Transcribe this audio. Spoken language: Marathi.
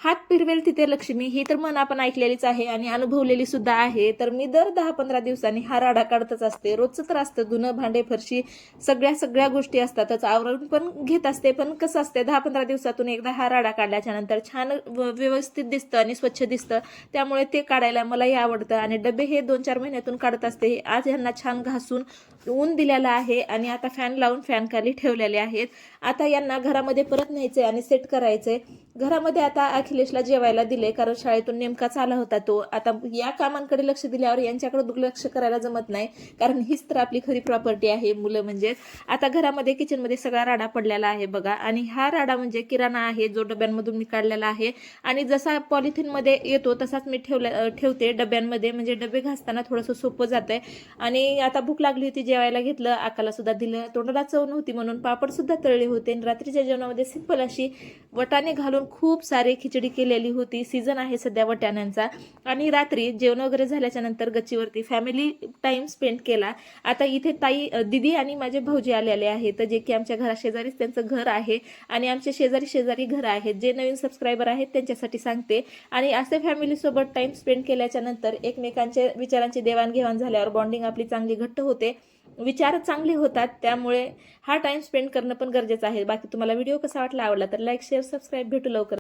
हात फिरवेल तिथे लक्ष्मी, ही तर म्हण आपण ऐकलेलीच आहे आणि अनुभवलेली सुद्धा आहे. तर मी दर 10-15 दिवसांनी हा राडा काढतच असते. रोजचं तर असतं, धुणं भांडे फरशी सगळ्या गोष्टी असतातच, आवरून पण घेत असते. पण कसं असते, 10-15 दिवसातून एकदा हा राडा काढल्याच्या नंतर छान व्यवस्थित दिसतं आणि स्वच्छ दिसतं. त्यामुळे ते काढायला मलाही आवडतं. आणि डबे हे 2-4 महिन्यातून काढत असते. आज यांना छान घासून ऊन दिलेलं आहे आणि आता फॅन लावून फॅन खाली ठेवलेले आहेत. आता यांना घरामध्ये परत न्यायचंय आणि सेट करायचंय. घरामध्ये आता अखिलेशला जेवायला दिले, कारण शाळेतून नेमकाच आला होता तो. आता या कामांकडे लक्ष दिल्यावर यांच्याकडे दुर्लक्ष करायला जमत नाही, कारण हीच तर आपली खरी प्रॉपर्टी आहे, मुलं म्हणजे. आता घरामध्ये किचनमध्ये सगळा राडा पडलेला आहे बघा. आणि हा राडा म्हणजे किराणा आहे, जो डब्यांमधून मी काढलेला आहे. आणि जसा पॉलिथिनमध्ये येतो तसाच मी ठेवते डब्यांमध्ये, म्हणजे डबे घासताना थोडंसं सोपं जातंय. आणि आता भूक लागली होती, जेवायला घेतलं, आकाला सुद्धा दिलं. तोंडाला चव नव्हती म्हणून पापड सुद्धा तळले होते. आणि रात्रीच्या जेवणामध्ये सिंपल अशी वटाणे घालून खूप सारी खिचडी केलेली होती. सीझन आहे सध्या वटाण्यांचा. आणि रात्री जेवण वगैरे झाल्याच्या नंतर गच्चीवरती फॅमिली टाइम स्पेंड केला. आता इथे दीदी आणि माझे भाऊजी आलेले आहेत, जे की आमच्या घराशेजारीच त्यांचं घर आहे. आणि आमचे शेजारी घर आहेत. जे नवीन सबस्क्रायबर आहेत त्यांच्यासाठी सांगते. आणि असे फॅमिलीसोबत टाइम स्पेंड केल्याच्या नंतर एकमेकांचे विचारांची देवाणघेवाण झाल्यावर बॉन्डिंग आपली चांगली घट्ट होते, विचार चांगले होतात. त्यामुळे हा टाइम स्पेंड करणं पण गरजेचं आहे. बाकी तुम्हाला व्हिडिओ कसा वाटला, आवडला तर लाईक शेअर सबस्क्राईब. भेटू लवकर.